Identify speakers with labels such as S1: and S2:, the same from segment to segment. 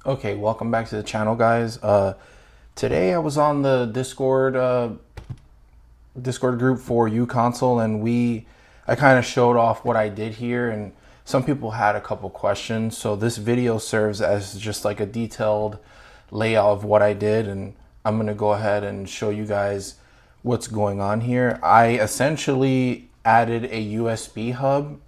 S1: Okay, welcome back to the channel, guys. Today I was on the Discord group for uConsole, and I kind of showed off what I did here, and some people had a couple questions. So this video serves as just like a detailed layout of what I did, and I'm gonna go ahead and show you guys what's going on here. I essentially added a USB hub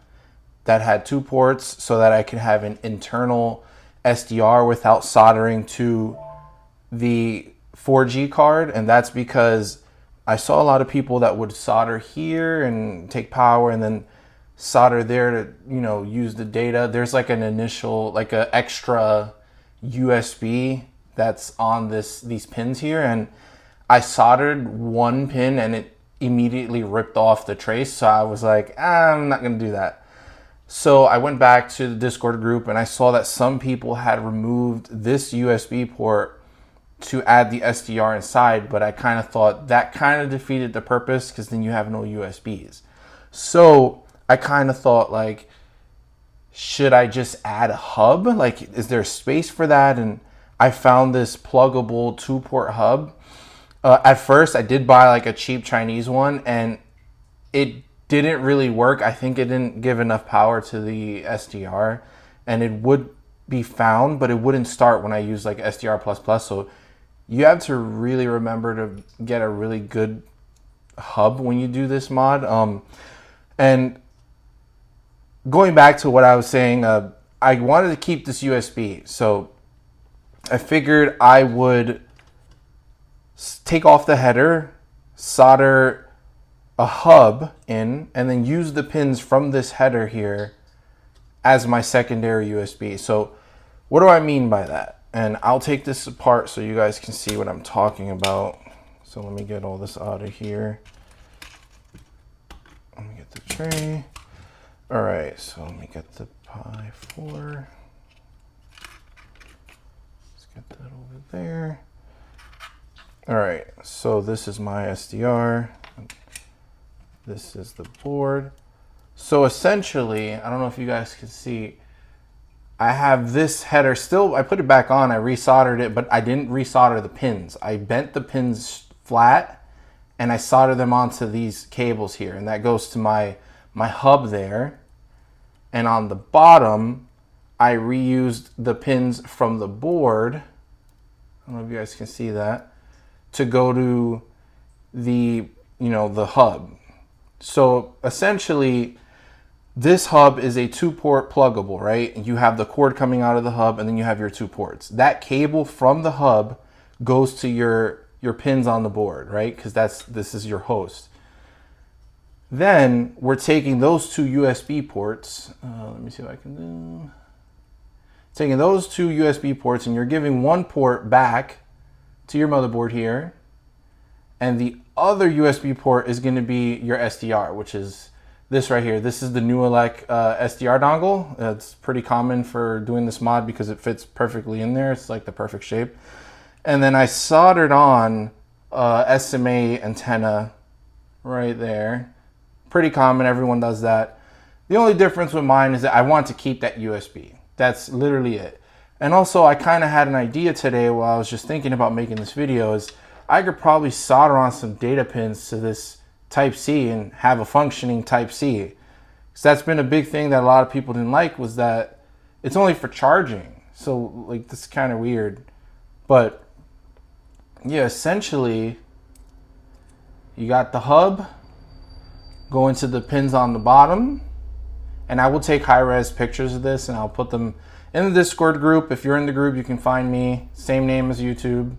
S1: that had two ports so that I could have an internal SDR without soldering to the 4G card. And that's because I saw a lot of people that would solder here and take power and then solder there to, use the data. There's like an initial, like an extra USB that's on these pins here. And I soldered one pin and it immediately ripped off the trace. So I was like, I'm not going to do that. So I went back to the Discord group and I saw that some people had removed this USB port to add the SDR inside, but I kind of thought that kind of defeated the purpose because then you have no USBs. So I kind of thought, like, should I just add a hub? Like, is there space for that? And I found this pluggable 2-port hub. At first I did buy like a cheap Chinese one and it didn't really work. I think it didn't give enough power to the SDR, and it would be found, but it wouldn't start when I use like SDR++. So you have to really remember to get a really good hub when you do this mod. And going back to what I was saying, I wanted to keep this USB. So I figured I would take off the header, solder a hub in, and then use the pins from this header here as my secondary USB. So what do I mean by that? And I'll take this apart so you guys can see what I'm talking about. So let me get all this out of here. Let me get the tray. All right, so let me get the Pi 4. Let's get that over there. All right, so this is my SDR. This is the board. So essentially, I don't know if you guys can see, I have this header still, I put it back on, I resoldered it, but I didn't resolder the pins. I bent the pins flat and I soldered them onto these cables here, and that goes to my hub there. And on the bottom, I reused the pins from the board, I don't know if you guys can see that, to go to the, the hub. So essentially, this hub is a 2-port pluggable, right? You have the cord coming out of the hub, and then you have your 2 ports. That cable from the hub goes to your pins on the board, right? Because this is your host. Then we're taking those 2 USB ports. Let me see what I can do. Taking those 2 USB ports, and you're giving one port back to your motherboard here, and the other USB port is going to be your SDR, which is this right here. This is the Newelec SDR dongle. It's pretty common for doing this mod because it fits perfectly in there. It's like the perfect shape. And then I soldered on SMA antenna right there. Pretty common, everyone does that. The only difference with mine is that I want to keep that USB. That's literally it. And also I kind of had an idea today while I was just thinking about making this video is I could probably solder on some data pins to this Type-C and have a functioning Type-C. Because that's been a big thing that a lot of people didn't like, was that it's only for charging. So like, this is kind of weird. But yeah, essentially you got the hub going to the pins on the bottom. And I will take high-res pictures of this and I'll put them in the Discord group. If you're in the group, you can find me. Same name as YouTube.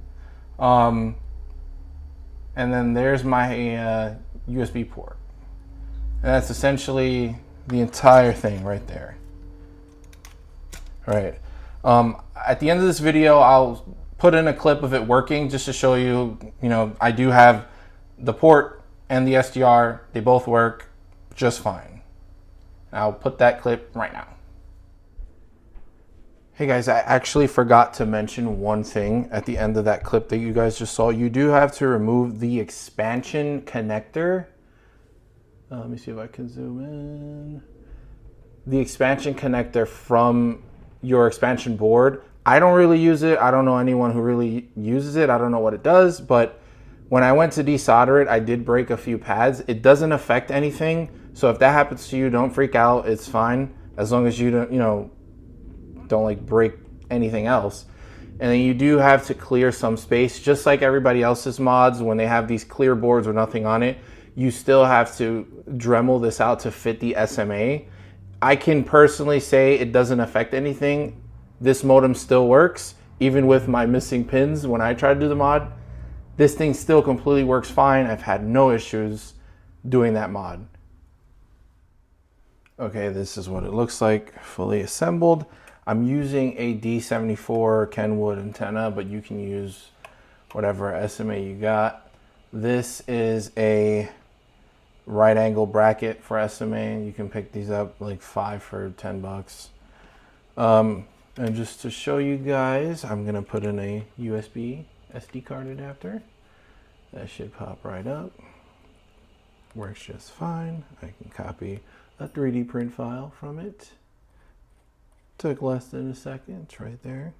S1: And then there's my USB port. And that's essentially the entire thing right there. All right. At the end of this video, I'll put in a clip of it working just to show you, I do have the port and the SDR. They both work just fine. I'll put that clip right now. Hey guys, I actually forgot to mention one thing at the end of that clip that you guys just saw. You do have to remove the expansion connector. Let me see if I can zoom in. The expansion connector from your expansion board I don't really use it. I don't know anyone who really uses it. I don't know what it does, but when I went to desolder it, I did break a few pads. It doesn't affect anything. So if that happens to you, don't freak out. It's fine. As long as you don't, don't like break anything else. And then you do have to clear some space, just like everybody else's mods. When they have these clear boards with nothing on it, you still have to Dremel this out to fit the SMA. I can personally say it doesn't affect anything. This modem still works, even with my missing pins when I try to do the mod. This thing still completely works fine. I've had no issues doing that mod. Okay, this is what it looks like fully assembled. I'm using a D74 Kenwood antenna, but you can use whatever SMA you got. This is a right angle bracket for SMA. You can pick these up like 5 for 10 bucks. And just to show you guys, I'm gonna put in a USB SD card adapter. That should pop right up. Works just fine. I can copy a 3D print file from it. Took less than a second. It's right there.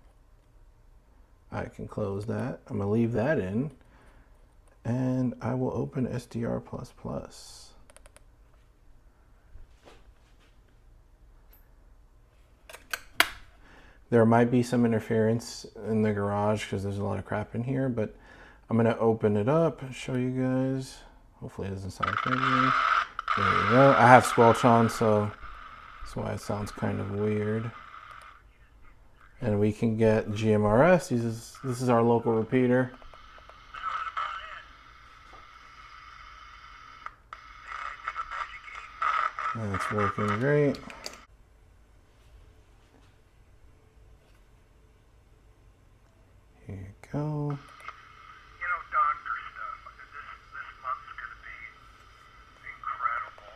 S1: I can close that. I'm gonna leave that in, and I will open SDR++. There might be some interference in the garage because there's a lot of crap in here, but I'm gonna open it up and show you guys. Hopefully it doesn't sound crazy. There you go. I have squelch on, so that's why it sounds kind of weird. And we can get GMRS. This is our local repeater. That's working great. Here you go.
S2: Doctor stuff. This month's going to be incredible.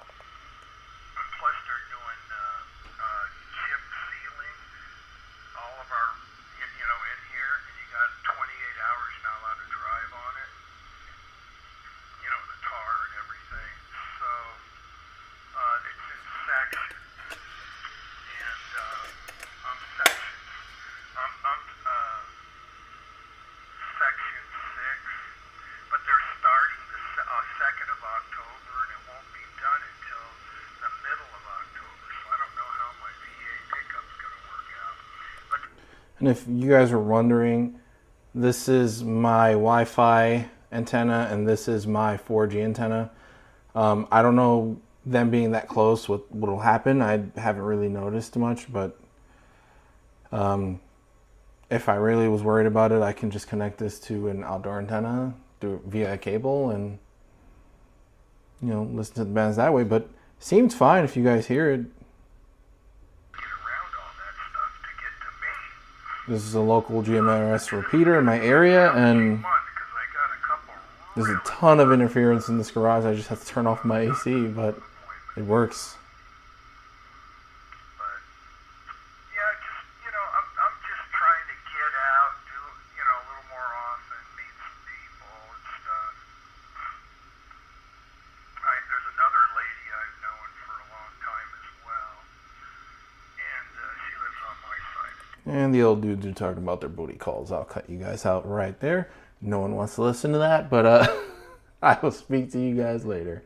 S2: And plus they're doing chip sealing all of our, in here, and you got 28 hours you're not allowed to drive on it. The tar and everything. So it's in sections. And sections. Section 6, but they're starting the 2nd of October, and it won't be done until the middle of October, so I don't know how my VA pickup's going to work out.
S1: And if you guys are wondering, this is my Wi-Fi antenna, and this is my 4G antenna. I don't know them being that close what will happen. I haven't really noticed much, but if I really was worried about it, I can just connect this to an outdoor antenna via a cable and listen to the bands that way. But seems fine if you guys hear it.
S2: Get around all that stuff to get to me.
S1: This is a local GMRS repeater in my area, and there's a ton of interference in this garage. I just have to turn off my AC, but it works. And the old dudes are talking about their booty calls. I'll cut you guys out right there. No one wants to listen to that, but I will speak to you guys later.